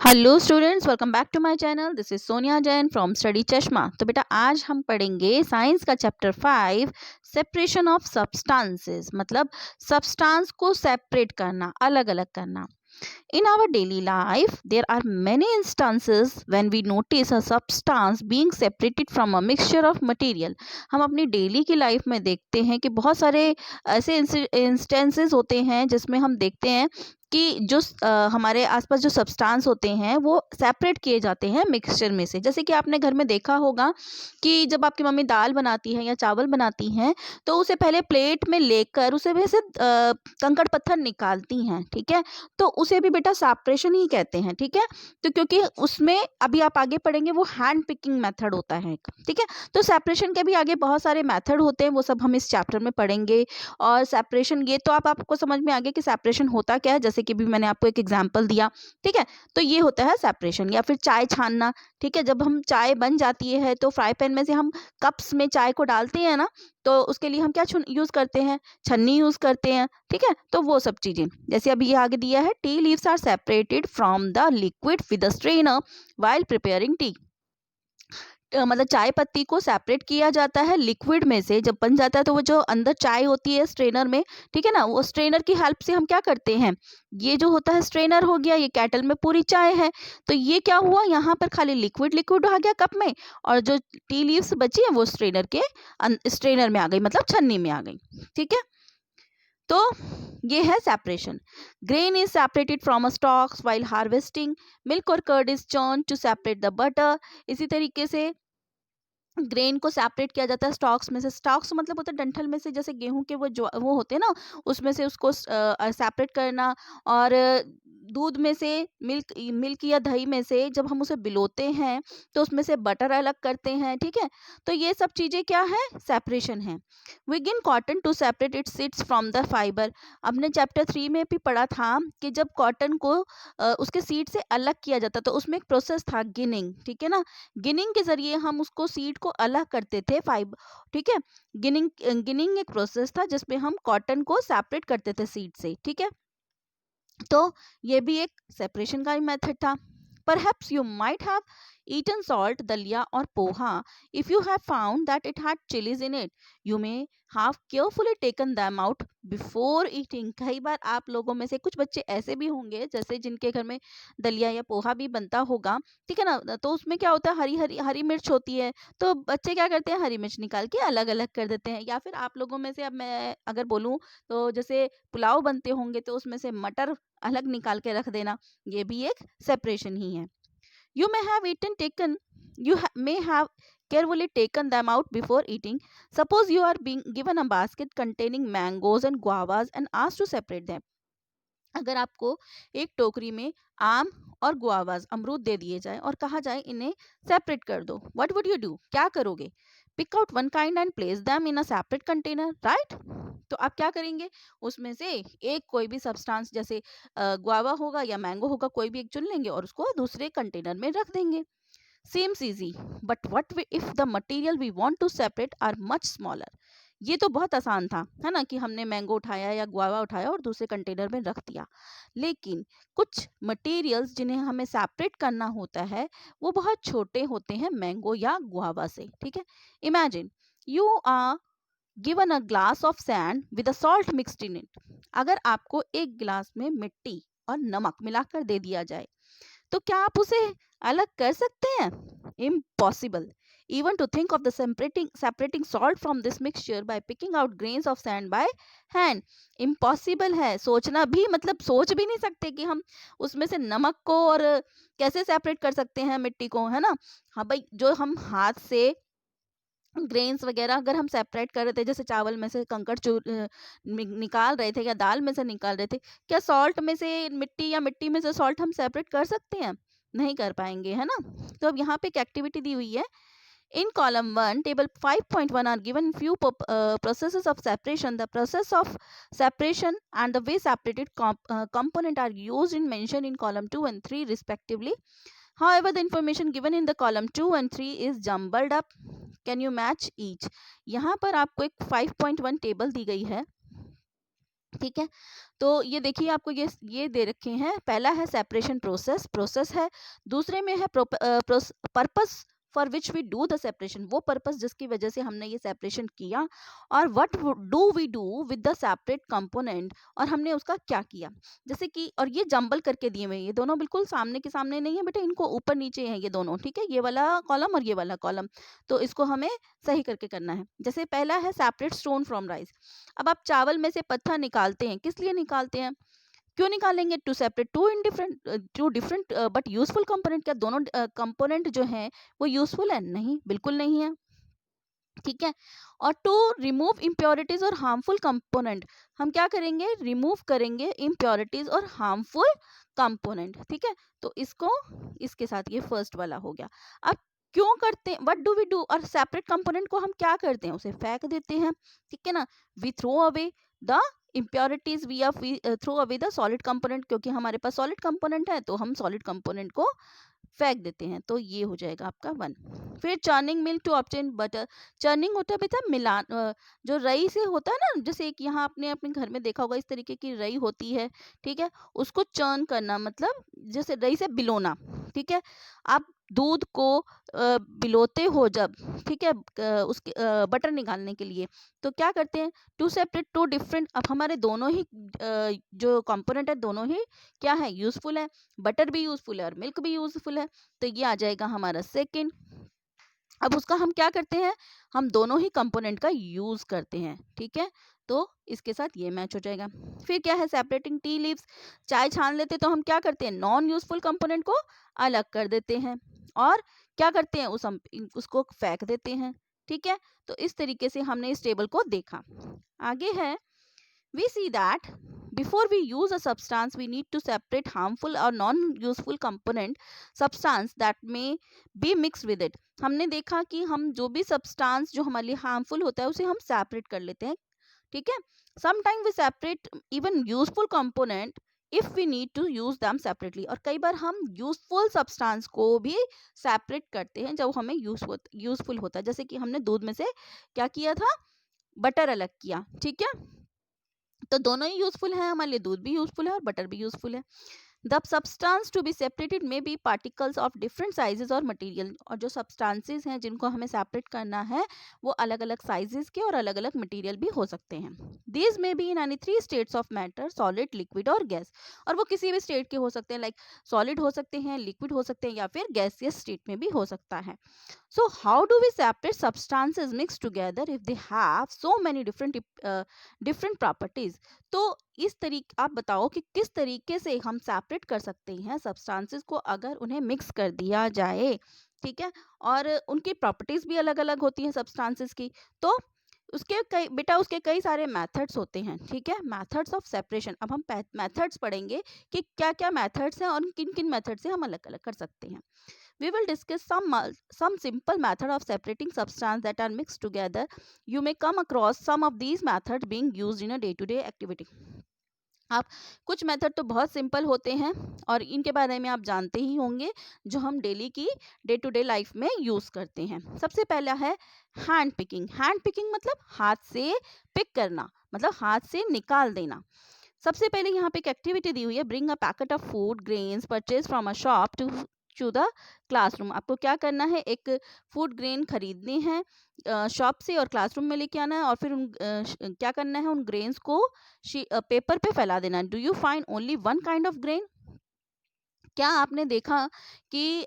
Hello students, welcome back to my channel. This is Sonia Jain from study Chashma. तो बेटा आज हम पढ़ेंगे साइंस का चैप्टर 5 सेपरेशन ऑफ सब्सटेंसेस, मतलब सब्सटेंस को सेपरेट करना, अलग अलग करना। In our daily life, there are many instances when we notice a substance being separated from a mixture of material. हम अपनी डेली की लाइफ में देखते हैं कि बहुत सारे ऐसे इंस्टेंसेस होते हैं जिसमें हम देखते हैं कि जो हमारे आसपास जो सब्सटेंस होते हैं वो सेपरेट किए जाते हैं मिक्सचर में से। जैसे कि आपने घर में देखा होगा कि जब आपकी मम्मी दाल बनाती है या चावल बनाती हैं तो उसे पहले प्लेट में लेकर उसे वैसे कंकड़ पत्थर निकालती हैं, ठीक है। तो उसे भी बेटा सेपरेशन ही कहते हैं, ठीक है। तो क्योंकि उसमें अभी आप आगे पढ़ेंगे वो हैंड पिकिंग मेथड होता है, ठीक है। तो सेपरेशन के भी आगे बहुत सारे मेथड होते हैं, वो सब हम इस चैप्टर में पढ़ेंगे। और सेपरेशन ये तो आपको समझ में आ गया कि सेपरेशन होता क्या है, जैसे कि भी मैंने आपको एक एग्जांपल दिया, ठीक है। तो ये होता है सेपरेशन। या फिर चाय छानना, ठीक है। जब हम चाय बन जाती है तो फ्राई पैन में से हम कप्स में चाय को डालते हैं ना, तो उसके लिए हम क्या यूज करते हैं, छन्नी यूज करते हैं, ठीक है। तो वो सब चीजें जैसे अभी ये आगे दिया है, tea leaves are separated from the liquid with the strainer while preparing tea. मतलब चाय पत्ती को सेपरेट किया जाता है लिक्विड में से। जब बन जाता है तो वो जो अंदर चाय होती है स्ट्रेनर में, ठीक है ना, वो स्ट्रेनर की हेल्प से हम क्या करते हैं, ये जो होता है स्ट्रेनर हो गया, ये केटल में पूरी चाय है, तो ये क्या हुआ, यहाँ पर खाली लिक्विड लिक्विड आ गया कप में, और जो टी लीव्स बची है वो स्ट्रेनर के स्ट्रेनर में आ गई, मतलब छन्नी में आ गई, ठीक है। तो ये है separation. Grain is separated from a stalks while harvesting, milk और curd is churn to separate the butter. इसी तरीके से ग्रेन को सेपरेट किया जाता है स्टॉक्स में से। स्टॉक्स मतलब होता है डंठल में से, जैसे गेहूं के वो होते हैं ना, उसमें से उसको सेपरेट करना। और दूध में से, मिल्क मिल्क या दही में से जब हम उसे बिलोते हैं तो उसमें से बटर अलग करते हैं, ठीक है। तो ये सब चीजें क्या है, सेपरेशन है। We gin cotton to separate its seeds from the fibre. हमने चैप्टर 3 में भी पढ़ा था कि जब कॉटन को उसके सीड से अलग किया जाता तो उसमें एक प्रोसेस था, गिनिंग, ठीक है ना। गिनिंग के जरिए हम उसको सीड को अलग करते थे, फाइबर, ठीक है। गिनिंग गिनिंग एक प्रोसेस था जिसमें हम कॉटन को सेपरेट करते थे सीड से, ठीक है। तो ये भी एक सेपरेशन का ही मेथड था। Perhaps you might have eaten salt, dalia or poha if you have found that it had chilies in it. You may have carefully taken them out before eating. कई बार आप लोगों में से कुछ बच्चे ऐसे भी होंगे जैसे जिनके घर में दलिया या पोहा भी बनता होगा, ठीक है ना। तो उसमें क्या होता है, हरी हरी हरी मिर्च होती है, तो बच्चे क्या करते हैं, हरी मिर्च निकाल के अलग अलग कर देते हैं। या फिर आप लोगों में से अब मैं अगर बोलूँ तो जैसे पुलाव बनते होंगे तो उसमें से मटर अलग निकाल के रख देना, ये भी एक सेपरेशन ही है। You may have eaten taken you may have carefully taken them out before eating. Suppose you are being given a basket containing mangoes and guavas and asked to separate them. अगर आपको एक टोकरी में आम और guavas, अमरूद दे दिए जाए और कहा जाए इन्हें सेपरेट कर दो, व्हाट वुड यू डू, क्या करोगे। Pick out one kind and place them in a separate container, right. तो आप क्या करेंगे, उसमें से एक कोई भी सब्सटेंस, जैसे गुआवा होगा या मैंगो होगा, कोई भी एक चुन लेंगे और उसको दूसरे कंटेनर में रख देंगे। Seems easy, but if the material we want to separate are much smaller? ये तो बहुत आसान था, है ना, कि हमने मैंगो उठाया या गुआवा उठाया और दूसरे कंटेनर में रख दिया। लेकिन कुछ मटेरियल्स जिन्हें हमें सेपरेट करना होता है वो बहुत छोटे होते हैं मैंगो या गुआवा से, ठीक है। Imagine you are given a glass of sand with a salt mixed in it. अगर आपको एक गिलास में मिट्टी और नमक मिलाकर दे दिया जाए तो क्या आप उसे अलग कर सकते हैं, impossible. Even to think of the separating salt from this mixture by picking out grains of sand by hand, impossible है। सोचना भी, मतलब सोच भी नहीं सकते कि हम उसमें से नमक को और कैसे सेपरेट कर सकते हैं मिट्टी को, है ना। हाँ भाई, जो हम हाथ से ग्रेन्स वगैरह अगर हम सेपरेट कर रहे थे, जैसे चावल में से कंकड़ निकाल रहे थे या दाल में से निकाल रहे थे, क्या सॉल्ट में से मिट्टी या मिट्टी में से सॉल्ट हम सेपरेट कर सकते हैं, नहीं कर पाएंगे, है ना। तो अब यहाँ पे एक एक्टिविटी दी हुई है। In column 1, table 5.1 are given few processes of separation. The process of separation and the way separated component are used in mentioned in column 2 and 3 respectively. However, the information given in the column 2 and 3 is jumbled up. Can you match each? यहाँ पर आपको एक 5.1 table दी गई है ठीक है, तो ये देखिए आपको ये दे रखे हैं। पहला है सेपरेशन प्रोसेस है। दूसरे में है purpose for which we do the separation, वो पर्पस जिसकी वजह से हमने ये सेपरेशन किया। और what do we do with the separate component, और हमने उसका क्या किया। जैसे कि, और ये जंबल करके दिए हुए हैं, ये दोनों बिल्कुल सामने के सामने नहीं है बेटा, इनको ऊपर नीचे हैं ये दोनों। ठीक है, ये वाला कॉलम और ये वाला कॉलम, तो इसको हमें सही करके करना है। जैसे पहला है सेपरेट स्टोन फ्रॉम राइस। अब आप चावल में से पत्थर निकालते हैं, किस लिए निकालते हैं, क्यों निकालेंगे, to separate two different but useful component. क्या दोनों कंपोनेंट जो हैं वो यूजफुल है, नहीं, बिल्कुल नहीं है। ठीक है, और टू रिमूव इम्प्योरिटीज और हार्मफुल कंपोनेंट, हम क्या करेंगे, रिमूव करेंगे इम्प्योरिटीज और हार्मफुल कंपोनेंट। ठीक है, तो इसको इसके साथ ये फर्स्ट वाला हो गया। अब क्यों करते हैं, व्हाट डू वी डू, और सेपरेट कंपोनेंट को हम क्या करते हैं, उसे फेंक देते हैं। ठीक है ना, we throw away the impurities, we throw away the solid component, क्योंकि हमारे पास सॉलिड कंपोनेंट है तो हम सॉलिड कंपोनेंट को फेंक देते हैं। तो ये हो जाएगा आपका 1। फिर churning milk to obtain butter. Churning होता है बेटा मिलान, जो रई से होता है ना, जैसे एक यहाँ आपने अपने घर में देखा होगा, इस तरीके की रई होती है। ठीक है, उसको चर्न करना मतलब जैसे रई से बिलोना। ठीक है, आप दूध को बिलोते हो जब, ठीक है, उसके बटर निकालने के लिए, तो क्या करते हैं, टू सेपरेट टू डिफरेंट। अब हमारे दोनों ही जो कंपोनेंट है दोनों ही क्या है, यूजफुल है। बटर भी यूजफुल है और मिल्क भी यूजफुल है, तो ये आ जाएगा हमारा सेकंड। अब उसका हम क्या करते हैं, हम दोनों ही कंपोनेंट का यूज करते हैं। ठीक है, तो इसके साथ ये मैच हो जाएगा। फिर क्या है, सेपरेटिंग टी लीव्स। चाय छान लेते तो हम क्या करते हैं, नॉन यूजफुल कंपोनेंट को अलग कर देते हैं और क्या करते हैं, उसको फेंक देते हैं। ठीक है, तो इस तरीके से हमने इस टेबल को देखा। आगे है, we see that before we use a substance we need to separate harmful or non-useful component substance that may be mixed with it। हमने देखा कि हम जो भी substance जो हमारे लिए harmful होता है उसे हम separate कर लेते हैं। ठीक है, sometimes we separate even useful component if we need to use them separately। और कई बार हम useful substance को भी separate करते हैं जब हमें useful होता है। जैसे कि हमने दूध में से क्या किया था, बटर अलग किया। ठीक है, तो दोनों ही यूजफुल है हमारे लिए, दूध भी यूजफुल है और बटर भी यूजफुल है। The substance to be separated may be particles of different sizes और मटेरियल। और जो सब्सटेंसेस हैं जिनको हमें सेपरेट करना है वो अलग अलग साइजेस के और अलग अलग मटेरियल भी हो सकते हैं। दीज में be in any 3 states of matter, solid, liquid और गैस। और वो किसी भी स्टेट के हो सकते हैं, लाइक सॉलिड हो सकते हैं, लिक्विड हो सकते हैं, या फिर गैसियस स्टेट में भी हो सकता है। So how do we separate substances mixed together if they have so many different properties? तो इस तरीके आप बताओ कि किस तरीके से हम सेपरेट कर सकते हैं सब्सटेंसेस को अगर उन्हें मिक्स कर दिया जाए। ठीक है, और उनकी प्रॉपर्टीज भी अलग अलग होती हैं सब्सटेंसेस की। तो उसके कई सारे मेथड्स होते हैं। ठीक है, मेथड्स ऑफ सेपरेशन। अब हम मेथड्स पढ़ेंगे कि क्या क्या मेथड्स हैं और किन किन मेथड से हम अलग अलग कर सकते हैं। We will discuss some simple method of separating substance that are mixed together. You may come across some of these methods being used in a day-to-day activity. आप कुछ मेथड तो बहुत सिंपल होते हैं और इनके बारे में आप जानते ही होंगे, जो हम डेली की डे टू डे लाइफ में यूज करते हैं। सबसे पहला है हैंड पिकिंग। हैंड पिकिंग मतलब हाथ से पिक करना, मतलब हाथ से निकाल देना। सबसे पहले यहाँ पे एक एक्टिविटी दी हुई है, bring a packet of food grains purchase from a shop to the classroom. आपको क्या करना है, एक फूड ग्रेन खरीदने हैं शॉप से और क्लासरूम में लेके आना है और फिर क्या करना है, उन ग्रेन्स को पेपर पे फैला देना है। Do you find only one kind of grain? क्या आपने देखा कि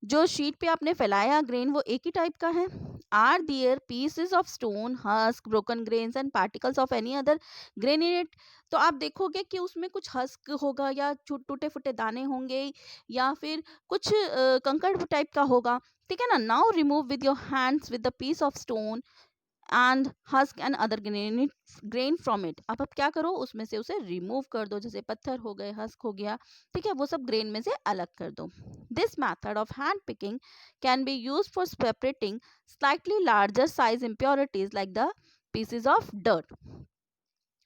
जो शीट पे आपने फैलाया ग्रेन वो एक ही टाइप का है? Are there pieces of stone, husk, broken grains and particles of any other grain in it? तो आप देखोगे कि उसमें कुछ हस्क होगा या टूटे फूटे दाने होंगे या फिर कुछ कंकड़ टाइप का होगा। ठीक है ना, now remove with your hands with the piece of stone and husk and other grain from it. अब क्या करो, उसमें से उसे रिमूव कर दो, जैसे पत्थर हो गए, हस्क हो गया। ठीक है, वो सब ग्रेन में से अलग कर दो। This method of hand picking can be used for separating slightly larger size impurities like the pieces of dirt,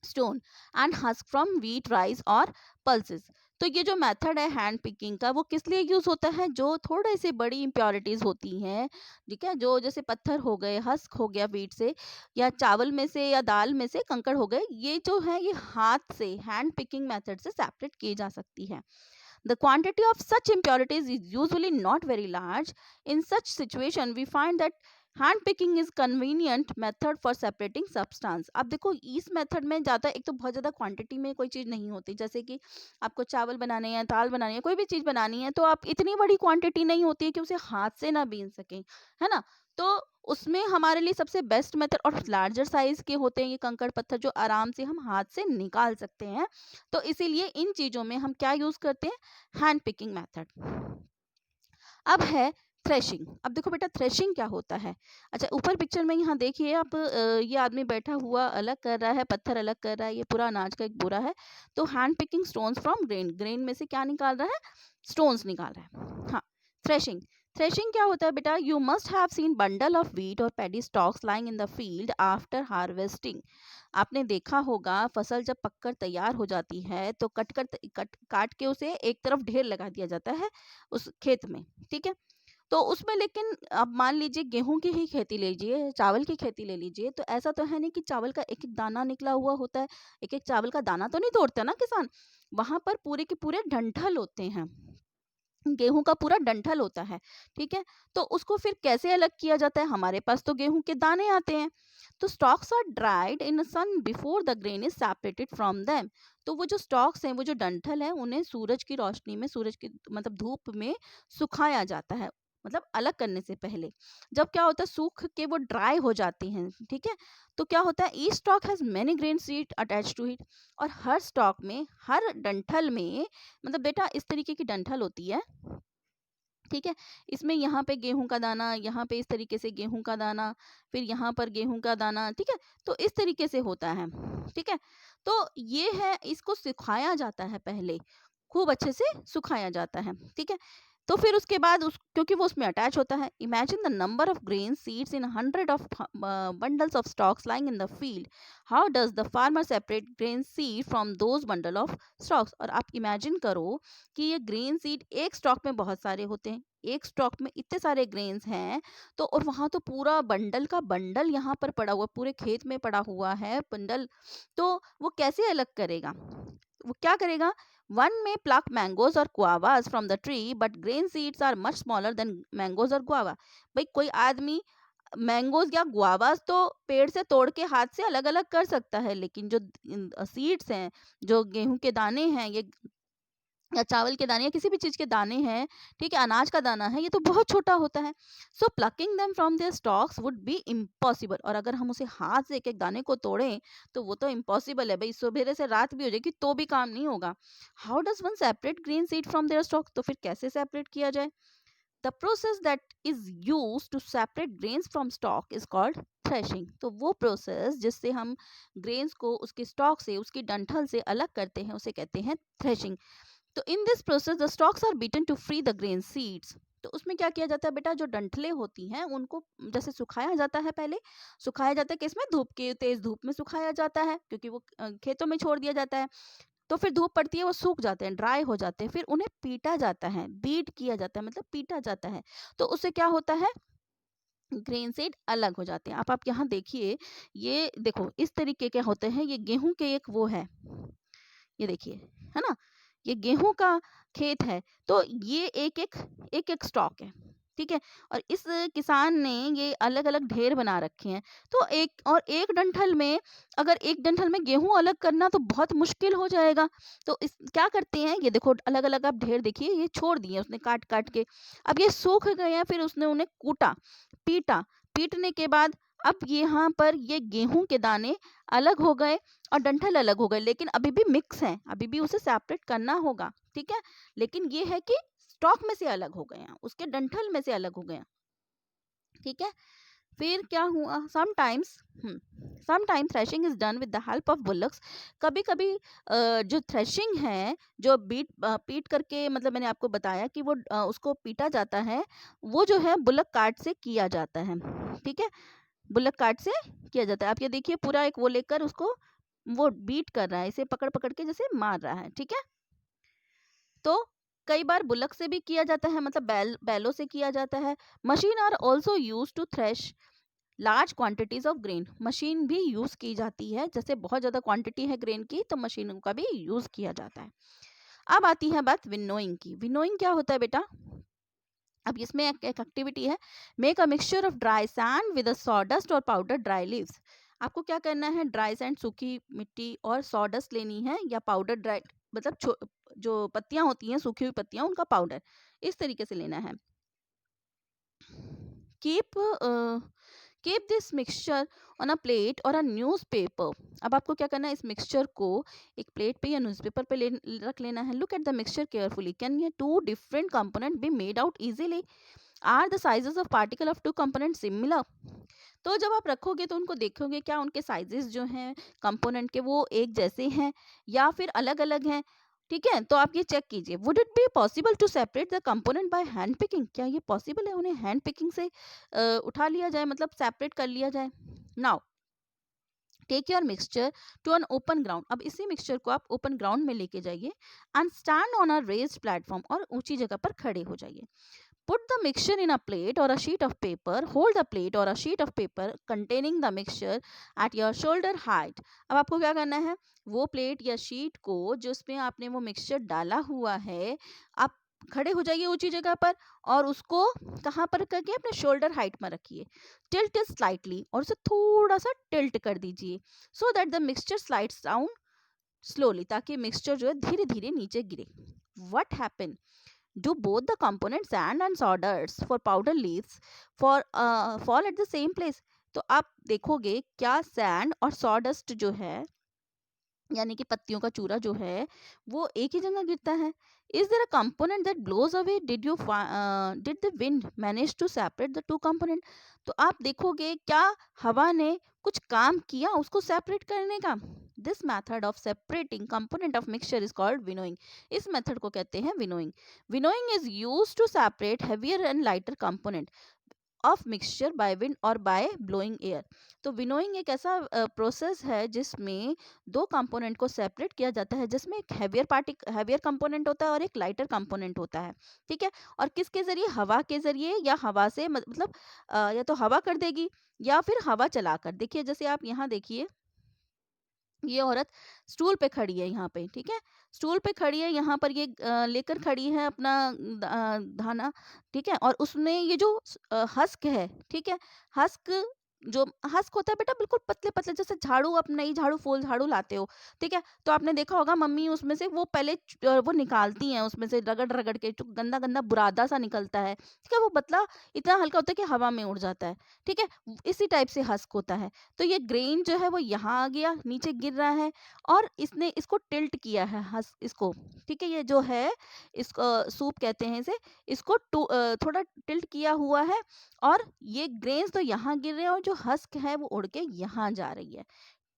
stone and husk from wheat, rice or pulses। तो ये जो मेथड है हैंड पिकिंग का वो किस लिए यूज होता है, जो थोड़े से बड़ी इम्प्योरिटीज होती हैं, ठीक है, जो जैसे पत्थर हो गए, हस्क हो गया वीट से, या चावल में से या दाल में से कंकड़ हो गए, ये जो है ये हाथ से हैंड पिकिंग मेथड से सेपरेट की जा सकती है. The quantity of such impurities is usually not very large. In such situation, we find that hand picking is convenient method for separating substance. अब देखो इस मेथड में ज़्यादा, एक तो बहुत ज़्यादा क्वांटिटी में कोई चीज़ नहीं होती, जैसे कि आपको चावल बनाने हैं, दाल बनानी है, कोई भी चीज़ बनानी है, तो आप इतनी बड़ी क्वांटिटी नहीं होती है कि उसे हाथ से ना बीन सकें, है ना. तो उसमें हमारे लिए सबसे बेस्ट मेथड, और लार्जर साइज के होते हैं ये कंकड़ पत्थर जो आराम से हम हाथ से निकाल सकते हैं, तो इसीलिए इन चीज़ों में हम क्या यूज़ करते हैं, हैंड पिकिंग मेथड. अब है थ्रेशिंग. अब देखो बेटा थ्रेशिंग क्या होता है. अच्छा ऊपर पिक्चर में यहाँ देखिए आप, ये आदमी बैठा हुआ अलग कर रहा है, पत्थर अलग कर रहा है, ये पूरा अनाज का एक बोरा है. तो hand picking stones from grain, grain में से क्या निकाल रहा है, स्टोन्स निकाल रहा है. हाँ, थ्रेशिंग. थ्रेशिंग क्या होता है बेटा, you must have seen bundle of wheat और paddy stalks lying in the field after harvesting. आपने देखा होगा फसल जब पककर तैयार हो जाती है तो काट के उसे एक तरफ ढेर लगा दिया जाता है उस खेत में, ठीक है. तो उसमें लेकिन अब मान लीजिए गेहूं की ही खेती लीजिए, चावल की खेती ले लीजिए, तो ऐसा तो है नहीं कि चावल का एक एक दाना निकला हुआ होता है, एक एक चावल का दाना तो नहीं तोड़ता ना किसान. वहां पर पूरे के पूरे डंठल होते हैं, गेहूं का पूरा डंठल होता है, ठीक है. तो उसको फिर कैसे अलग किया जाता है, हमारे पास तो गेहूं के दाने आते हैं. तो stalks are dried in sun before the grain is separated from them. तो वो जो स्टॉक्स हैं, वो जो डंठल है, उन्हें सूरज की रोशनी में, सूरज की मतलब धूप में सुखाया जाता है, मतलब अलग करने से पहले. जब क्या होता है, सूख के वो ड्राई हो जाती हैं, ठीक है. तो क्या होता है, each stalk has many grain seed attach to it. और हर स्टॉक में, हर डंठल में, मतलब बेटा इस तरीके की डंठल होती है, ठीक है. इसमें यहाँ पे गेहूं का दाना, यहाँ पे इस तरीके से गेहूं का दाना, फिर यहाँ पर गेहूं का दाना, ठीक है. तो इस तरीके से होता है, ठीक है. तो ये है, इसको सुखाया जाता है पहले, खूब अच्छे से सुखाया जाता है, ठीक है. तो फिर उसके बाद उस, क्योंकि वो उसमें अटैच होता है, imagine the number of grain seeds in 100 of bundles of stocks lying in the field. How does the farmer separate grain seed from those bundle of stocks. और आप इमेजिन करो कि ये ग्रेन सीड एक stock में बहुत सारे होते हैं, एक स्टॉक में इतने सारे ग्रेन्स हैं, तो और वहां तो पूरा बंडल का बंडल यहाँ पर पड़ा हुआ, पूरे खेत में पड़ा हुआ है बंडल. तो वो कैसे अलग करेगा, वो क्या करेगा, one may pluck mangoes or guavas from the tree but grain seeds are much smaller than mangoes or guava. भाई कोई आदमी मैंगोज या गुआवाज तो पेड़ से तोड़ के हाथ से अलग अलग कर सकता है, लेकिन जो सीड्स हैं, जो गेहूं के दाने हैं, ये या चावल के दाने या किसी भी चीज के दाने हैं, ठीक है, अनाज का दाना है, ये तो बहुत छोटा होता है. So plucking them from their stalks would be impossible. और अगर हम उसे हाथ से एक एक दाने को तोड़ें तो वो तो इम्पॉसिबल है भाई, सुबह से रात भी हो जाएगी तो भी काम नहीं होगा. How does one separate green seed from their stalk. तो फिर कैसे सेपरेट किया जाए. The process that is use to separate grains from stalk is called threshing. तो वो प्रोसेस जिससे हम ग्रेन्स को उसके स्टॉक से, उसकी डंठल से अलग करते हैं, उसे कहते हैं थ्रेशिंग. तो in this process the stalks are beaten to free the grain seeds. तो उसमें क्या किया जाता है बेटा, जो डंठलें होती हैं उनको जैसे सुखाया जाता है, पहले सुखाया जाता है किसमें, धूप के, तेज धूप में सुखाया जाता है, क्योंकि वो खेतों में छोड़ दिया जाता है. तो फिर धूप पड़ती है, वो सूख जाते हैं, ड्राई हो जाते हैं, फिर उन्हें पीटा जाता है, बीट किया जाता है, मतलब पीटा जाता है. तो उससे क्या होता है, ग्रेन सीड अलग हो जाते हैं. आप यहाँ देखिए, ये देखो इस तरीके के होते हैं, ये गेहूं के एक वो है, ये देखिए, है ना, ये गेहूं का खेत है. तो ये एक एक स्टॉक है, ठीक है. और इस किसान ने ये अलग अलग ढेर बना रखे हैं. तो एक डंठल में, अगर एक डंठल में गेहूं अलग करना तो बहुत मुश्किल हो जाएगा. तो इस क्या करते हैं, ये देखो अलग अलग आप ढेर देखिए, ये छोड़ दिए उसने काट काट के. अब ये सूख गए हैं, फिर उसने उन्हें कूटा, पीटा, पीटने के बाद अब यहाँ पर ये गेहूं के दाने अलग हो गए और डंठल अलग हो गए, लेकिन अभी भी मिक्स हैं, अभी भी उसे सेपरेट करना होगा, ठीक है. लेकिन ये है कि स्टॉक में से अलग हो गए हैं, उसके डंठल में से अलग हो गए हैं, ठीक है. फिर क्या हुआ, sometimes threshing is done with the help of bullocks. कभी कभी जो थ्रेशिंग है, जो पीट करके, मतलब मैंने आपको बताया कि वो उसको पीटा जाता है, वो जो है बुलक कार्ट से किया जाता है, ठीक है. बुलक कार्ट से किया जाता है. आप ये देखिए पूरा एक वो लेकर उसको वो बीट कर रहा है, इसे पकड़ पकड़ के जैसे मार रहा है, ठीक है. तो कई बार बुलक से भी किया जाता है, मतलब बैलों से किया जाता है। Machine are also use to thresh large quantities of grain, machine भी यूज की जाती है, जैसे बहुत ज्यादा क्वांटिटी है ग्रेन की तो मशीनों का भी यूज किया जाता है। अब आती है बात विनोइंग की। विनोइंग क्या होता है बेटा? अब इसमें एक एक्टिविटी है, make a mixture of dry sand with sawdust और पाउडर ड्राई लीव्स। आपको क्या करना है, ड्राई सैंड सूखी मिट्टी और सॉडस्ट लेनी है, या पाउडर ड्राई मतलब जो पत्तियां होती हैं सूखी हुई पत्तियां, उनका पाउडर इस तरीके से लेना है। Keep keep this mixture on a plate और अ न्यूज़पेपर। अब आपको क्या करना है, इस मिक्सचर को एक प्लेट पे या न्यूज़पेपर पे रख लेना है। Look at the mixture carefully, can ये two different component be made out easily? Are the sizes of particle of two component similar? तो जब आप रखोगे तो उनको देखोगे क्या उनके साइजेस जो हैं कंपोनेंट के वो एक जैसे हैं या फिर अलग अलग हैं। ठीक है, तो आप ये चेक कीजिए। Would it be possible to separate the component by hand picking? क्या ये पॉसिबल है उन्हें हैंड पिकिंग से उठा लिया जाए, मतलब सेपरेट कर लिया जाए? Now take your mixture to an open ground. अब इसी मिक्सचर को आप ओपन ग्राउंड में लेके जाइए and stand on a raised platform, और ऊंची जगह पर खड़े हो जाइए। Put the mixture in a plate or a sheet of paper. Hold the plate or a sheet of paper containing the mixture at your shoulder height. अब आपको क्या करना है, वो प्लेट या शीट को जिसमें आपने वो मिक्सचर डाला हुआ है, आप खड़े हो जाइए ऊंची जगह पर और उसको कहाँ पर करके अपने शोल्डर हाइट में रखिए। टिल्ट स्लाइटली, और उसे थोड़ा सा टिल्ट कर दीजिए, so that the mixture slides down slowly, ताकि मिक्सचर जो है धीरे धीरे नीचे गिरे। What happen? Do both the components sand and sawdust for powder leaves for fall at the same place? तो आप देखोगे क्या सैंड और सॉडस्ट जो है यानी कि पत्तियों का चूरा जो है वो एक ही जगह गिरता है? Is there a component that blows away? Did the wind manage to separate the two component? तो आप देखोगे क्या हवा ने कुछ काम किया उसको सेपरेट करने का? This method of separating component of mixture is called winnowing. इस मेथड को कहते हैं winnowing. Winnowing is used to separate heavier and lighter component of mixture by wind or by blowing air. तो विनोइंग एक ऐसा process है जिसमें दो कंपोनेंट को सेपरेट किया जाता है, जिसमें एक हैवियर कंपोनेंट होता है और एक लाइटर कंपोनेंट होता है। ठीक है, और किसके जरिए? हवा के जरिए, या हवा से मतलब या तो हवा कर देगी या फिर हवा चलाकर। देखिए जैसे आप यहाँ देखिए, ये औरत स्टूल पे खड़ी है यहाँ पे। ठीक है, स्टूल पे खड़ी है, यहाँ पर ये लेकर खड़ी है अपना धाना। ठीक है, और उसने ये जो हस्क है, ठीक है, हस्क जो हस्क होता है बेटा बिल्कुल पतले पतले, जैसे झाड़ू, आप नई झाड़ू फूल झाड़ू लाते हो। ठीक है, तो आपने देखा होगा मम्मी उसमें से वो पहले वो निकालती हैं, उसमें से रगड़ रगड़ के जो गंदा गंदा बुरादा सा निकलता है। ठीक है, वो पतला इतना हल्का होता है कि हवा में उड़ जाता है। ठीक है, इसी टाइप से हस्क होता है। तो ये ग्रेन जो है वो यहाँ आ गया, नीचे गिर रहा है, और इसने इसको टिल्ट किया है हस इसको। ठीक है, ये जो है इसको सूप कहते हैं इसे, इसको थोड़ा टिल्ट किया हुआ है, और ये ग्रेन्स तो यहाँ गिर रहे हैं और जो हस्क है वो उड़ के यहाँ जा रही है।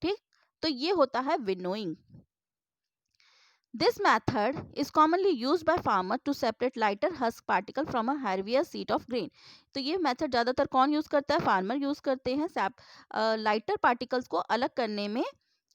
ठीक, तो ये होता है winnowing. This method is commonly used by farmer to separate lighter husk particle from a heavier seed of grain. तो ये मेथड ज़्यादातर कौन यूज़ करता है? फार्मर यूज़ करते हैं लाइटर पार्टिकल्स को अलग करने में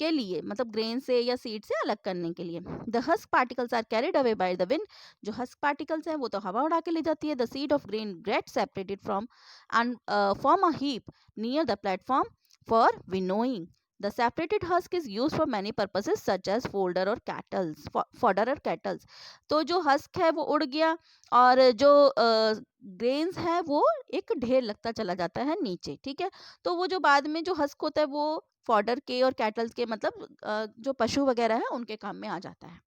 के लिए, मतलब ग्रेन से या सीड से अलग करने के लिए। The husk particles are carried away by the wind. जो हस्क पार्टिकल्स हैं वो तो हवा उड़ा के ले जाती है। The seed of grain get separated from and form a heap near the platform for winnowing. The separated husk is used for many purposes such as fodder or kettles. तो जो हस्क है वो उड़ गया और जो ग्रेन्स है वो एक ढेर लगता चला जाता है नीचे। ठीक है, तो वो जो बाद में जो हस्क होता है वो फॉडर के और कैटल्स के, मतलब जो पशु वगैरह है उनके काम में आ जाता है।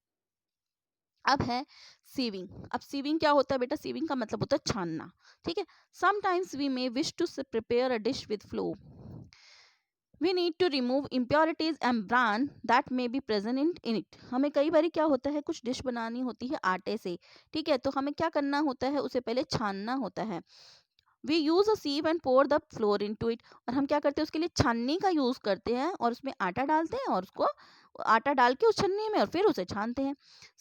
अब है सीविंग। अब सीविंग क्या होता है बेटा? सीविंग का मतलब होता है छानना। ठीक है, sometimes we may wish to prepare a dish with flour. We need to remove impurities and bran that may be present in it. हमें कई बार क्या होता है, कुछ डिश बनानी होती है आटे से। ठीक है, तो हमें क्या करना होता है, उसे पहले छानना होता है। We use a sieve and pour the flour into it. और हम क्या करते हैं, उसके लिए छाननी का यूज करते हैं और उसमें आटा डालते हैं और उसको आटा डाल के उस छन्नी में और फिर उसे छानते हैं।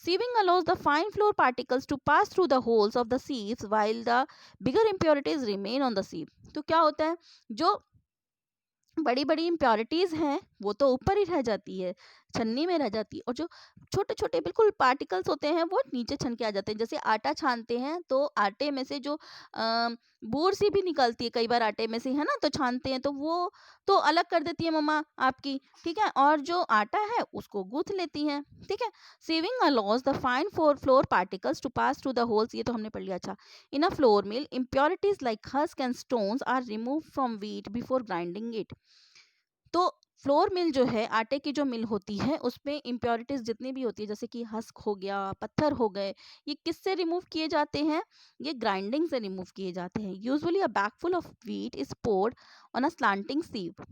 Sieving allows the fine flour particles to pass through the holes of the sieves while the bigger impurities remain on the sieve. तो क्या होता है, जो बड़ी बड़ी इम्प्योरिटीज हैं वो तो ऊपर ही रह जाती है, छन्नी में रह जाती है, और जो छोटे छोटे बिल्कुल पार्टिकल्स होते हैं वो नीचे छन के आ जाते हैं। जैसे आटा छानते हैं तो आटे में से जो बूर सी भी निकलती है कई बार आटे में से, है ना, तो छानते हैं तो वो तो अलग कर देती है मम्मा आपकी, ठीक है, और जो आटा है उसको गूंथ लेती हैं, ठीक है। Sieving allows the fine flour particles to pass through the holes, ये तो हमने पढ़ लिया। अच्छा, in a flour mill impurities like husk and stones are removed from wheat before grinding it। तो फ्लोर मिल जो है, आटे की जो मिल होती है, उसमें इम्प्योरिटीज जितनी भी होती है, जैसे कि हस्क हो गया, पत्थर हो गए, ये किससे रिमूव किए जाते हैं? ये ग्राइंडिंग से रिमूव किए जाते हैं। Usually a bag full of wheat is poured on a slanting sieve.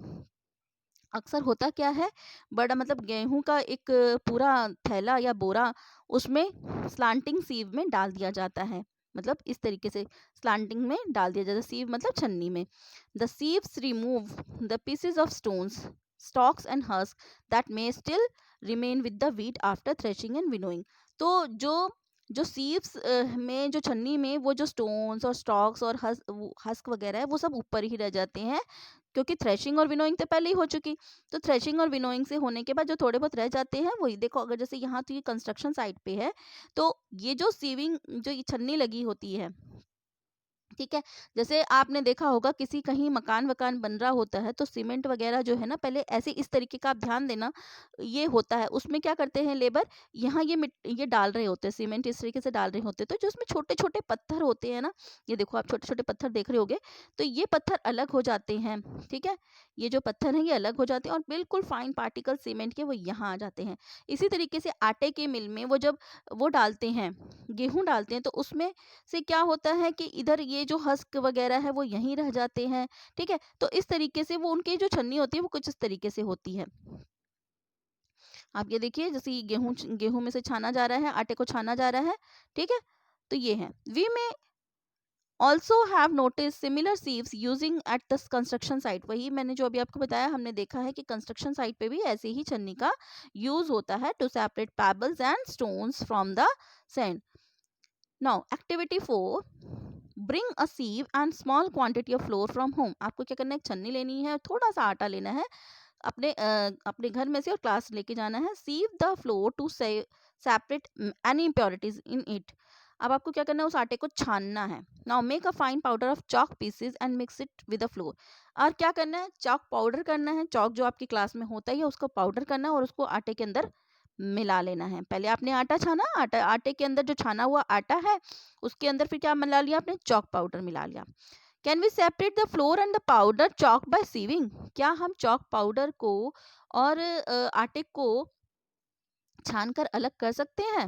अक्सर होता क्या है, बड़ा मतलब गेहूं का एक पूरा थैला या बोरा उसमें स्लांटिंग सीव में डाल दिया जाता है, मतलब इस तरीके से स्लांटिंग में डाल दिया जाता है, सीव मतलब छन्नी में। The sieves remove the pieces of stones, stocks and husk that may still remain with the wheat after threshing and winnowing. तो जो जो सीव्स में, जो छन्नी में वो जो स्टोन्स और स्टॉक्स और हस्क वगैरह है वो सब ऊपर ही रह जाते हैं, क्योंकि थ्रेशिंग और विनोइंग तो पहले ही हो चुकी। तो थ्रेशिंग और विनोइंग से होने के बाद जो थोड़े बहुत रह जाते हैं वही देखो, अगर जैसे यहाँ तो ये कंस्ट्रक्शन साइट पे है, तो ये जो सीविंग, जो ये छन्नी लगी होती है, ठीक है, जैसे आपने देखा होगा किसी कहीं मकान वकान बन रहा होता है तो सीमेंट वगैरह जो है ना, पहले ऐसे इस तरीके का आप ध्यान देना, ये होता है उसमें क्या करते हैं लेबर, यहाँ ये डाल रहे होते हैं सीमेंट, इस तरीके से डाल रहे होते हैं, तो जो उसमें छोटे छोटे पत्थर होते हैं ना, ये देखो आप छोटे छोटे पत्थर देख रहे होगे, तो ये पत्थर अलग हो जाते हैं, ठीक है, ये जो पत्थर हैं ये अलग हो जाते हैं और बिल्कुल फाइन पार्टिकल सीमेंट के वो यहाँ आ जाते हैं। इसी तरीके से आटे के मिल में वो जब वो डालते हैं, गेहूं डालते हैं, तो उसमें से क्या होता है कि इधर ये जो हस्क वगैरह है वो यहीं रह जाते हैं, ठीक है। तो इस तरीके से वो उनकी जो छन्नी होती है वो कुछ इस तरीके से होती है। आप ये देखिए, जैसे ये गेहूं गेहूं में से छाना जा रहा है, आटे को छाना जा रहा है, ठीक है। तो ये है, वी में also have notice similar sieves using at the construction site. वही मैंने जो अभी आपको बताया, हमने देखा है कि कंस्ट्रक्शन साइट पे भी ऐसे ही छन्नी का यूज होता है to separate pebbles and stones from the sand. Now activity 4, bring a sieve and small quantity of flour from home. आपको क्या करना है, छन्नी लेनी है, थोड़ा सा आटा लेना है अपने घर में से और क्लास लेके जाना है। Sieve the flour to separate any impurities in it. अब आपको क्या करना है, उस आटे को छानना है। Now make a fine powder of chalk pieces and mix it with the floor. और क्या करना है, चॉक पाउडर करना है, चॉक जो आपकी क्लास में होता ही है उसको पाउडर करना है और उसको आटे के अंदर मिला लेना है। पहले आपने आटा छाना, आटे के अंदर जो छाना हुआ आटा है उसके अंदर फिर क्या मिला लिया आपने, चॉक पाउडर मिला लिया। Can we separate the flour and the powder chalk by sieving. क्या हम चॉक पाउडर को और आटे को छान कर अलग कर सकते हैं?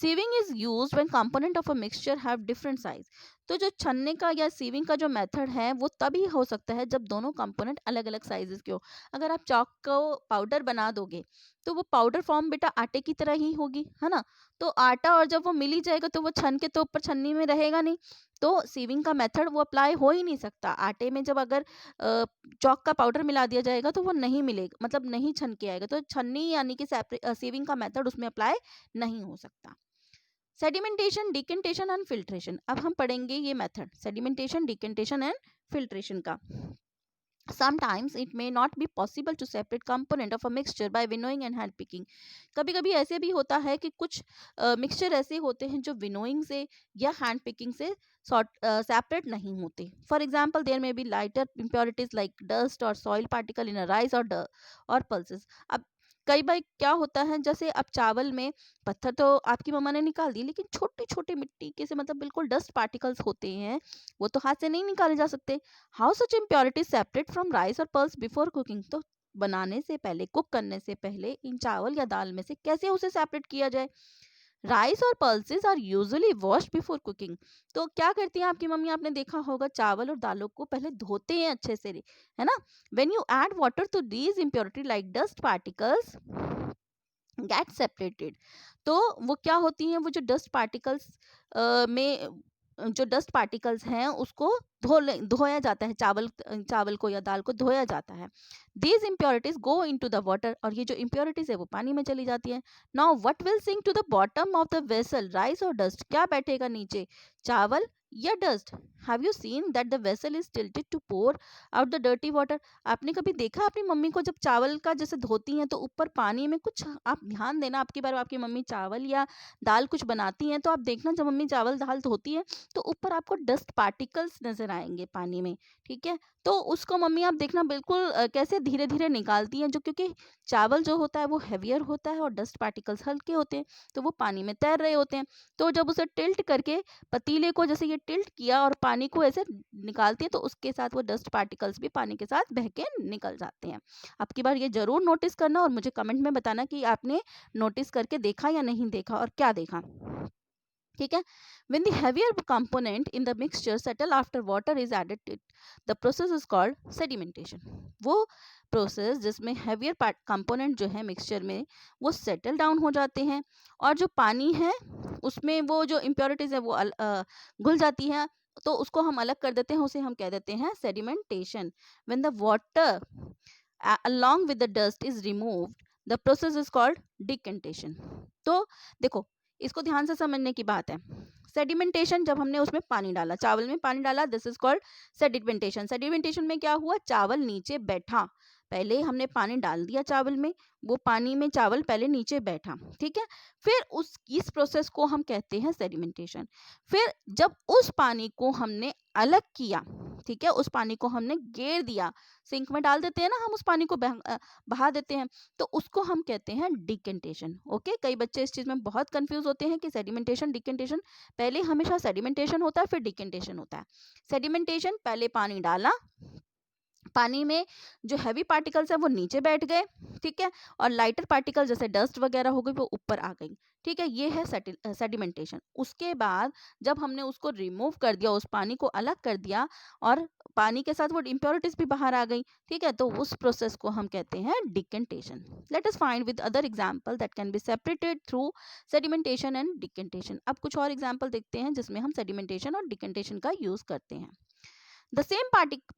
Sieving is used when component of a mixture have different size. तो जो छन्ने का या सीविंग का जो मेथड है वो तभी हो सकता है जब दोनों कंपोनेंट अलग अलग साइजेस के हो। अगर आप चॉक को पाउडर बना दोगे तो वो पाउडर फॉर्म बेटा आटे की तरह ही होगी, है ना। तो आटा और जब वो मिल ही जाएगा तो वो छन के तो ऊपर छन्नी में रहेगा नहीं, तो सीविंग का मेथड वो अप्लाई हो ही नहीं सकता। आटे में जब अगर चॉक का पाउडर मिला दिया जाएगा तो वो नहीं मिलेगा, मतलब नहीं छन के आएगा, तो छन्नी यानी कि सीविंग का मेथड उसमें अप्लाई नहीं हो सकता। Sedimentation, decantation and filtration. अब हम पढ़ेंगे ये method sedimentation, decantation and filtration का। Sometimes it may not be possible to separate component of a mixture by winnowing and hand picking। कभी कभी ऐसे भी होता है कि कुछ मिक्सचर ऐसे होते हैं जो विनोइंग से या हैंड पिकिंग से सेपरेट नहीं होते। For example there may be lighter impurities like dust और soil particle in a rice और पल्सेस। अब कई बार क्या होता है, जैसे अब चावल में पत्थर तो आपकी मम्मा ने निकाल दिए, लेकिन छोटे छोटे मिट्टी के से मतलब बिल्कुल डस्ट पार्टिकल्स होते हैं, वो तो हाथ से नहीं निकाले जा सकते। How such impurities separate from rice और पल्स बिफोर कुकिंग। तो बनाने से पहले, कुक करने से पहले इन चावल या दाल में से कैसे उसे सेपरेट किया जाए। राइस और pulses are usually washed before cooking. तो क्या करती हैं आपकी मम्मी, आपने देखा होगा चावल और दालों को पहले धोते हैं अच्छे से, है ना। When you add water to these impurity like dust particles get separated. तो वो क्या होती हैं, वो जो डस्ट पार्टिकल्स में जो डस्ट पार्टिकल्स हैं उसको धोया जाता है, चावल को या दाल को धोया जाता है। These impurities go into the water, और ये जो इम्प्योरिटीज है वो पानी में चली जाती है। Now what will sink to the bottom of the vessel, rice or dust. क्या बैठेगा नीचे, चावल या dust? Have you seen that the vessel is tilted to pour out the dirty water? आपने कभी देखा अपनी मम्मी को जब चावल का जैसे धोती हैं तो ऊपर पानी में कुछ, आप ध्यान देना, आपकी बार आपकी मम्मी चावल या दाल कुछ बनाती हैं तो आप देखना जब मम्मी चावल दाल धोती है तो ऊपर आपको डस्ट पार्टिकल्स नजर आएंगे पानी में, ठीक है? तो उसको मम्मी आप देखना बिल्कुल कैसे धीरे धीरे निकालती हैं, जो क्योंकि चावल जो होता है वो हैवियर होता है और डस्ट पार्टिकल्स हल्के होते हैं, तो वो पानी में तैर रहे होते हैं। तो जब उसे टिल्ट करके पतीले को जैसे ये टिल्ट किया और पानी को ऐसे निकालती है तो उसके साथ वो डस्ट पार्टिकल्स भी पानी के साथ बह के निकल जाते हैं। अब की बार ये जरूर नोटिस करना और मुझे कमेंट में बताना कि आपने नोटिस करके देखा या नहीं देखा और क्या देखा, ठीक है? When the heavier component in the mixture settle after water is added to it, the process is called sedimentation. वो प्रोसेस जिसमें हेवियर कंपोनेंट जो है मिक्सचर में वो सेटल डाउन हो जाते हैं और जो पानी है उसमें वो जो इम्प्योरिटीज है वो घुल जाती है, तो उसको हम अलग कर देते हैं, उसे हम कह देते हैं sedimentation. When the water along with the dust is removed, the process is called decantation. तो देखो, इसको ध्यान से समझने की बात है. सेडिमेंटेशन, जब हमने उसमें पानी डाला, चावल में पानी डाला, this is called sedimentation. Sedimentation में क्या हुआ, चावल नीचे बैठा. पहले हमने पानी डाल दिया चावल में, वो पानी में चावल पहले नीचे बैठा, ठीक है? फिर इस प्रोसेस को हम कहते हैं सेडिमेंटेशन. फिर जब उस पानी को हमने अलग किया, ठीक है, उस पानी को हमने गेर दिया, सिंक में डाल देते हैं ना हम, उस पानी को बहा देते हैं, तो उसको हम कहते हैं डिकेंटेशन. ओके, कई बच्चे इस चीज में बहुत कंफ्यूज होते हैं कि सेडिमेंटेशन डिकेंटेशन. पहले हमेशा सेडिमेंटेशन होता है फिर डिकेंटेशन होता है. सेडिमेंटेशन, पहले पानी डाला, पानी में जो हैवी पार्टिकल्स है वो नीचे बैठ गए, ठीक है, और लाइटर पार्टिकल जैसे डस्ट वगैरह हो गई वो ऊपर आ गई, ठीक है, ये है सेडिमेंटेशन. उसके बाद जब हमने उसको रिमूव कर दिया, उस पानी को अलग कर दिया और पानी के साथ वो इम्प्योरिटीज भी बाहर आ गई, ठीक है, तो उस प्रोसेस को हम कहते हैं decantation. Let us find with other example that can be separated through sedimentation and decantation. अब कुछ और एग्जांपल देखते हैं जिसमें हम सेडिमेंटेशन और डिकेंटेशन का यूज करते हैं. The same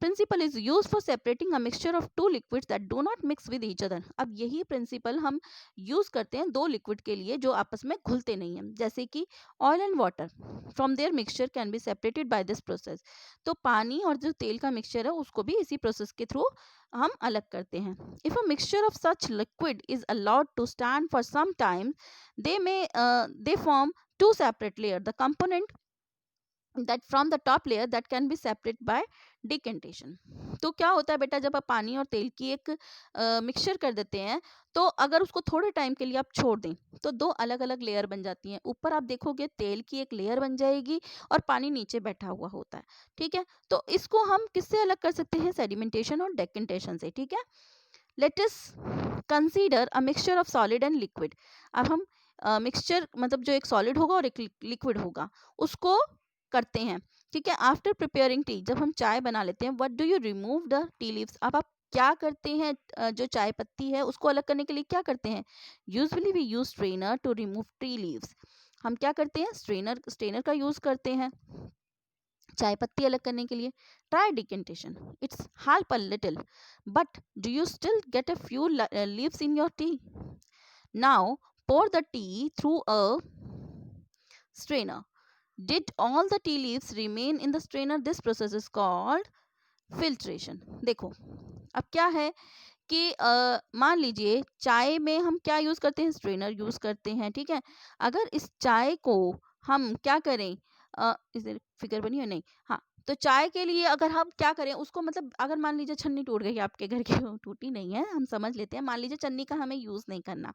principle is used for separating a mixture of two liquids that do not mix with each other. अब यही प्रिंसिपल हम यूज करते हैं दो लिक्विड के लिए जो आपस में घुलते नहीं हैं, जैसे कि oil and water from their mixture can be separated by this process. तो पानी और जो तेल का मिक्सचर है उसको भी इसी प्रोसेस के थ्रू हम अलग करते हैं. If a mixture of such liquid is allowed to stand for some time, they form two separate layers. The component that from the top layer that can be separated by decantation. तो क्या होता है बेटा, जब आप पानी और तेल की एक मिक्सचर कर देते हैं तो अगर उसको थोड़े टाइम के लिए आप छोड़ दें तो दो अलग अलग लेयर बन जाती हैं. ऊपर आप देखोगे तेल की एक लेयर बन जाएगी और पानी नीचे बैठा हुआ होता है, ठीक है? तो इसको हम किससे अलग कर सकते हैं, सेडिमेंटेशन और डेकेंटेशन से, ठीक है? Let us consider a mixture of solid and liquid. अब हम मिक्सचर मतलब जो एक सॉलिड होगा और एक लिक्विड होगा उसको करते हैं, ठीक है? आफ्टर प्रिपेयरिंग टी, जब हम चाय बना लेते हैं, what do you remove the tea leaves. अब आप क्या करते हैं, जो चाय पत्ती है उसको अलग करने के लिए क्या करते हैं? Usually we use strainer to remove tea leaves. हम क्या करते हैं, स्ट्रेनर का यूज करते हैं चाय पत्ती अलग करने के लिए. Try decantation, it's help a little, but do you still get a few leaves in your T. Now pour the tea through a strainer. Did all the tea leaves remain in the strainer? This process is called filtration. देखो, अब क्या है कि मान लीजिए चाय में हम क्या यूज करते हैं, स्ट्रेनर यूज करते हैं, ठीक है? अगर इस चाय को हम क्या करें, इसे फिगर बनी है नहीं, हाँ, तो चाय के लिए अगर हम क्या करें उसको, मतलब अगर मान लीजिए छन्नी टूट गई आपके घर की, टूटी नहीं है, हम समझ लेते हैं, मान लीजिए छन्नी का हमें यूज नहीं करना,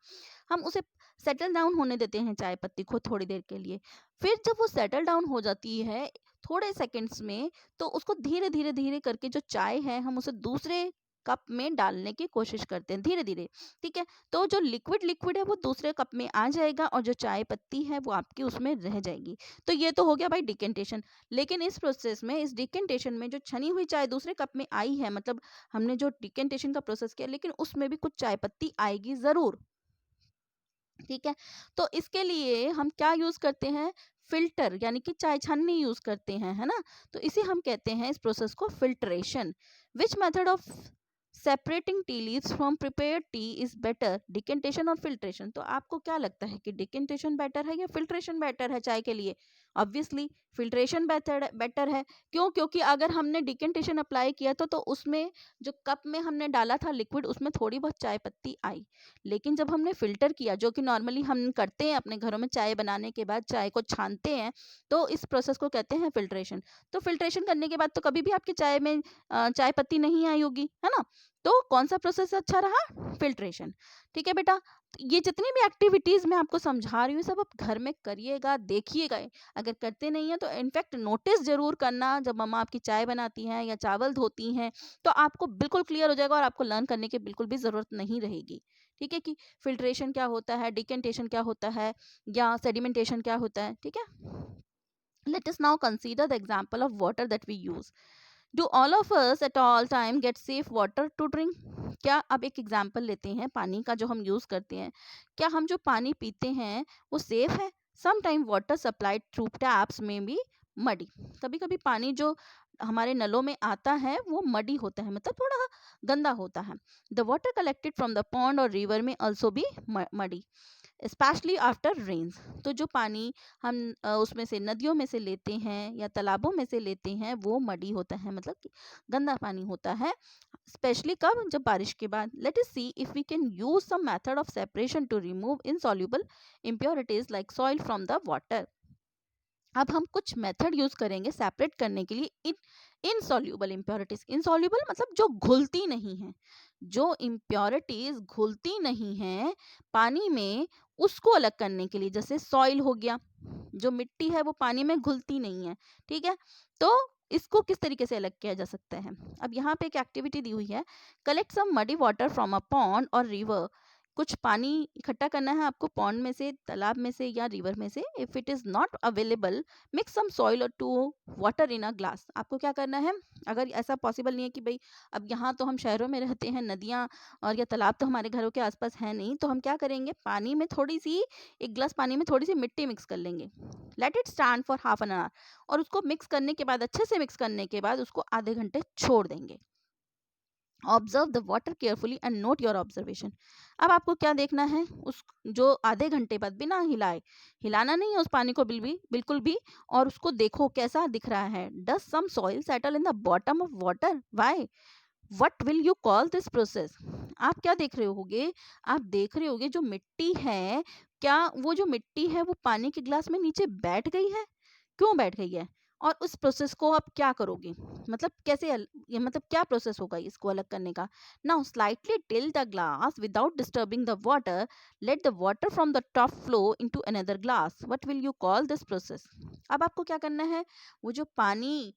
हम उसे सेटल डाउन होने देते हैं चाय पत्ती को थोड़ी देर के लिए. फिर जब वो सेटल डाउन हो जाती है थोड़े सेकंड्स में, तो उसको धीरे धीरे धीरे करके जो चाय है हम उसे दूसरे कप में डालने की कोशिश करते हैं धीरे धीरे, ठीक है? तो जो लिक्विड है वो दूसरे कप में आ जाएगा और जो चाय पत्ती है वो आपकी उसमें रह जाएगी. तो ये तो हो गया भाई डिकेंटेशन. लेकिन इस प्रोसेस में, इस डिकेंटेशन में जो छनी हुई चाय दूसरे कप में आई है, मतलब हमने जो डिकेंटेशन का प्रोसेस किया, लेकिन उसमें भी कुछ चाय पत्ती आएगी जरूर, ठीक है? तो इसके लिए हम क्या यूज करते हैं, फिल्टर, यानी कि चाय छन्नी यूज करते हैं, है ना? तो इसे हम कहते हैं इस प्रोसेस को filtration. Which method of separating tea leaves from prepared T is better, decantation और फिल्ट्रेशन? तो आपको क्या लगता है कि डिकेंटेशन बेटर है या फिल्ट्रेशन बेटर है चाय के लिए? ऑब्वियसली फिल्ट्रेशन बेटर है। क्यों? क्योंकि अगर हमने डिकेंटेशन अप्लाई किया तो उसमें जो कप में हमने डाला था लिक्विड, उसमें थोड़ी बहुत चाय पत्ती आई, लेकिन जब हमने फिल्टर किया, जो कि नॉर्मली हम करते हैं अपने घरों में, चाय बनाने के बाद चाय को छानते हैं, तो इस प्रोसेस को कहते हैं फिल्ट्रेशन। तो फिल्ट्रेशन करने के बाद तो कभी भी आपकी चाय में चाय पत्ती नहीं आई होगी, है ना? तो कौन सा प्रोसेस अच्छा रहा? फिल्ट्रेशन। ठीक है बेटा, ये जितनी भी एक्टिविटीज मैं आपको समझा रही हूँ सब आप घर में करिएगा, देखिएगा। अगर करते नहीं है तो इनफैक्ट नोटिस जरूर करना, जब मम्मा आपकी चाय बनाती हैं या चावल धोती हैं, तो आपको बिल्कुल क्लियर हो जाएगा और आपको लर्न करने की बिल्कुल भी जरूरत नहीं रहेगी। ठीक है, कि फिल्ट्रेशन क्या होता है, डिकेंटेशन क्या होता है, या सेडिमेंटेशन क्या होता है। ठीक है, let us now consider the example of water that we use. Do all of us at all time get safe water to drink? क्या, अब एक एग्जाम्पल लेते हैं पानी का जो हम यूज करते हैं, क्या हम जो पानी पीते हैं वो सेफ है? Some time water supplied through taps may be muddy. कभी कभी पानी जो हमारे नलों में आता है वो मडी होता है, मतलब थोड़ा गंदा होता है। The water collected from the pond or river may also be muddy, especially after rains. तो जो पानी हम उसमें से नदियों में से लेते हैं या तालाबों में से लेते हैं वो मडी होता है, मतलब कि गंदा पानी होता है, स्पेशली कब? जब बारिश के बाद। Let us see if we can use some method of separation to remove insoluble impurities like soil from the water. अब हम कुछ मेथड यूज करेंगे सेपरेट करने के लिए इनसॉल्युबल इम्प्योरिटीज। इनसॉल्युबल मतलब जो घुलती नहीं है, जो इम्प्योरिटीज घुलती नहीं है पानी में, उसको अलग करने के लिए। जैसे सॉइल हो गया, जो मिट्टी है वो पानी में घुलती नहीं है। ठीक है, तो इसको किस तरीके से अलग किया जा सकता है? अब यहाँ पे एक एक्टिविटी दी हुई है, collect some muddy water from a pond or river. कुछ पानी इकट्ठा करना है आपको पॉन्ड में से, तालाब में से या रिवर में से। If it is not available, mix some soil और to water in a glass. आपको क्या करना है, अगर ऐसा पॉसिबल नहीं है कि भाई अब यहाँ तो हम शहरों में रहते हैं, नदियाँ और या तालाब तो हमारे घरों के आसपास है नहीं, तो हम क्या करेंगे, पानी में थोड़ी सी, एक गिलास पानी में थोड़ी सी मिट्टी मिक्स कर लेंगे। Let it stand for half an hour, और उसको मिक्स करने के बाद, अच्छे से मिक्स करने के बाद उसको आधे घंटे छोड़ देंगे। Observe the water carefully and not your observation. अब आपको क्या देखना है, उस जो आधे घंटे बाद बिना हिलाए, हिलाना नहीं है उस पानी को बिल्कुल भी, और उसको देखो कैसा दिख रहा है। Does some soil settle in the bottom of water? Why? What will you call this process? आप क्या देख रहे होगे, आप देख रहे होगे जो मिट्टी है, क्या वो जो मिट्टी है वो पानी के गिलास में नीचे बैठ गई है? क्यों बैठ गई है? और उस प्रोसेस को आप क्या करोगे, मतलब कैसे ये मतलब क्या प्रोसेस होगा इसको अलग करने का? Now slightly till the glass without disturbing the water, let the water from the top flow into another glass. What will you call this process? अब आपको क्या करना है, वो जो पानी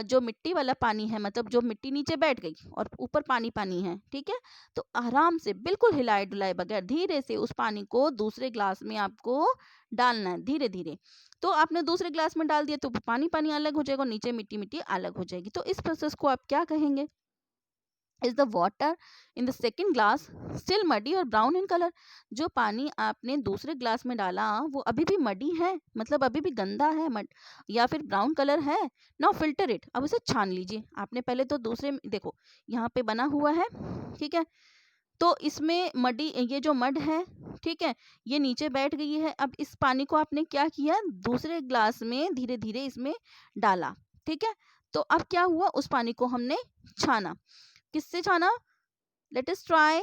जो मिट्टी वाला पानी है, मतलब जो मिट्टी नीचे बैठ गई और ऊपर पानी पानी है, ठीक है, तो आराम से बिल्कुल हिलाए डुलाए बगैर धीरे से उस पानी को दूसरे ग्लास में आपको डालना है, धीरे धीरे। तो आपने दूसरे ग्लास में डाल दिया तो पानी पानी अलग हो जाएगा, नीचे मिट्टी मिट्टी अलग हो जाएगी। तो इस प्रोसेस को आप क्या कहेंगे? Is the water in the second glass still muddy और ब्राउन इन कलर? जो पानी आपने दूसरे ग्लास में डाला वो अभी भी मडी है, मतलब अभी भी गंदा है, मड या फिर ब्राउन कलर है। नाउ फिल्टर इट, अब उसे छान लीजिए। आपने पहले तो दूसरे देखो यहाँ पे बना हुआ है, ठीक है, तो इसमें मडी, ये जो मड है, ठीक है, ये नीचे बैठ गई है। अब इस पानी को आपने क्या किया, दूसरे ग्लास में धीरे धीरे इसमें डाला, ठीक है। तो अब क्या हुआ, उस पानी को हमने छाना। किससे छाना? Let us try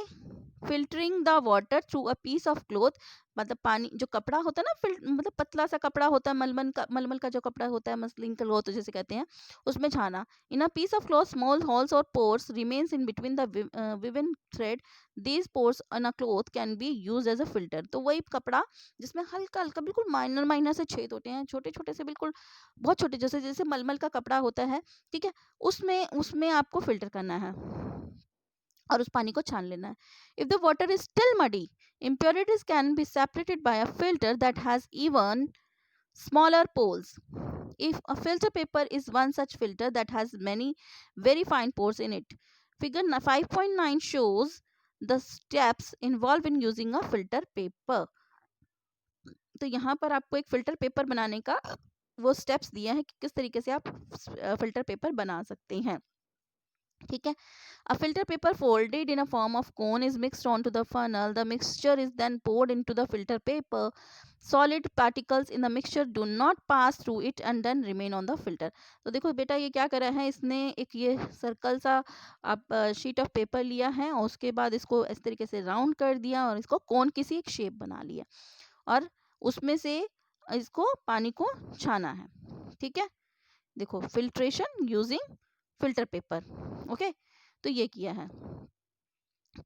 filtering the water through a piece of cloth. मतलब पानी जो कपड़ा होता है ना, मतलब पतला सा कपड़ा होता है, मलमल का जो कपड़ा होता है, मसलिन क्लॉथ जैसे कहते हैं, उसमें छाना। In a piece of cloth small holes और pores remains in between the woven thread. These pores in a cloth can be use as a filter. तो वही कपड़ा जिसमें हल्का हल्का बिल्कुल माइनर माइनर से छेद होते हैं, छोटे छोटे से, बिल्कुल बहुत छोटे, जैसे जैसे मलमल का कपड़ा होता है, ठीक है, उसमें उसमें आपको फिल्टर करना है और उस पानी को छान लेना है। If the water is still muddy, impurities can be separated by a filter that has even smaller poles. If a filter paper is one such filter that has many very fine pores in it. Figure 5.9 shows the steps involved in using a filter paper. तो यहाँ पर आपको एक filter paper बनाने का वो steps दिया है कि किस तरीके से आप फिल्टर पेपर बना सकते हैं। ठीक है। A filter paper folded in a form of cone is mixed onto the funnel. The mixture is then poured into the filter paper. Solid particles in the mixture do not pass through it and then remain on the filter. तो देखो बेटा ये क्या कर रहा है, इसने एक ये सर्कल सा आप शीट ऑफ पेपर लिया है और उसके बाद इसको इस तरीके से राउंड कर दिया और इसको कोन की सी एक शेप बना लिया और उसमें से इसको पानी को छाना है। ठीक है, देखो filtration using filter paper. Okay, तो ये किया है।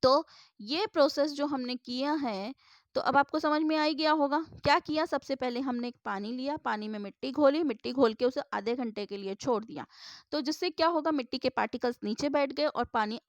तो ये प्रोसेस जो हमने किया है, तो अब आपको समझ में आ ही गया होगा क्या किया। सबसे पहले हमने एक पानी लिया, पानी में मिट्टी घोली, मिट्टी घोल के उसे आधे घंटे के लिए छोड़ दिया। तो जिससे क्या होगा, मिट्टी के पार्टिकल्स नीचे बैठ गए और पानी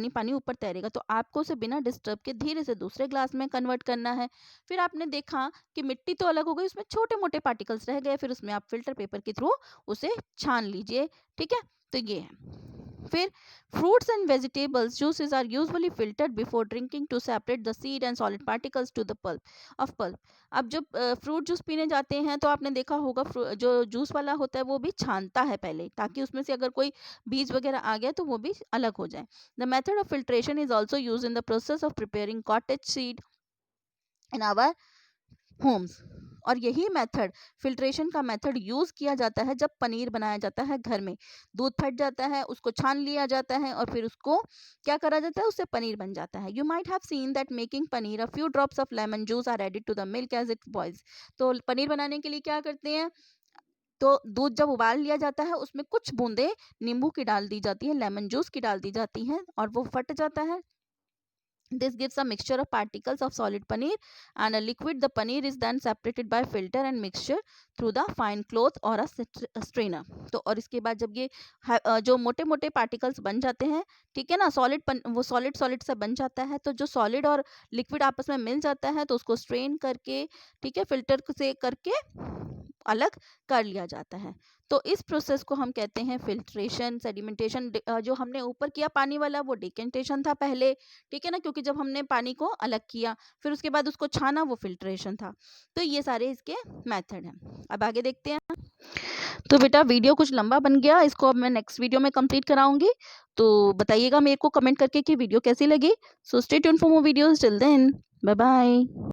पानी ऊपर तैरेगा। तो आपको उसे बिना डिस्टर्ब के धीरे से दूसरे ग्लास में कन्वर्ट करना है। फिर आपने देखा कि मिट्टी तो अलग हो गई, उसमें छोटे मोटे पार्टिकल्स रह गए। फिर उसमें आप फिल्टर पेपर के थ्रू उसे छान लीजिए। ठीक है, तो ये है। फिर fruits and vegetables juices are usually filtered before drinking to separate the seed and solid particles to the pulp. अब जब फ्रूट जूस पीने जाते हैं तो आपने देखा होगा जो जूस वाला होता है वो भी छानता है पहले, ताकि उसमें से अगर कोई बीज वगैरह आ गया तो वो भी अलग हो जाए। The method of filtration is also use in the process of preparing cottage seed in our homes. और यही मेथड, फिल्ट्रेशन का मेथड यूज किया जाता है जब पनीर बनाया जाता है घर में। दूध फट जाता है, उसको छान लिया जाता है और फिर उसको क्या करा जाता है, उससे पनीर बन जाता है। You might have seen that making paneer a few drops of lemon juice are added to the milk as it boils. तो पनीर बनाने के लिए क्या करते हैं, तो दूध जब उबाल लिया जाता है उसमें कुछ बूंदे नींबू की डाल दी जाती है, लेमन जूस की डाल दी जाती है और वो फट जाता है। This gives a mixture of particles of solid paneer and a liquid. The paneer is then separated by filter and mixture through the fine cloth or a strainer. तो और इसके बाद जब ये जो मोटे मोटे पार्टिकल्स बन जाते हैं, ठीक है ना, वो सॉलिड से बन जाता है। तो जो सॉलिड और लिक्विड आपस में मिल जाता है तो उसको स्ट्रेन करके, ठीक है, फिल्टर से करके अलग कर लिया जाता है। तो इस प्रोसेस को हम कहते हैं फिल्ट्रेशन। सेडिमेंटेशन जो हमने ऊपर किया पानी वाला वो डिकेंटेशन था पहले, ठीक है ना, क्योंकि जब हमने पानी को अलग किया फिर उसके बाद उसको छाना वो फिल्ट्रेशन था। तो ये सारे इसके मेथड हैं। अब आगे देखते हैं। तो बेटा वीडियो कुछ लंबा बन गया, इसको अब मैं नेक्स्ट वीडियो में कंप्लीट कराऊंगी। तो बताइएगा मेरे को कमेंट करके कि वीडियो कैसी लगी। So stay tuned for more videos, till then bye bye.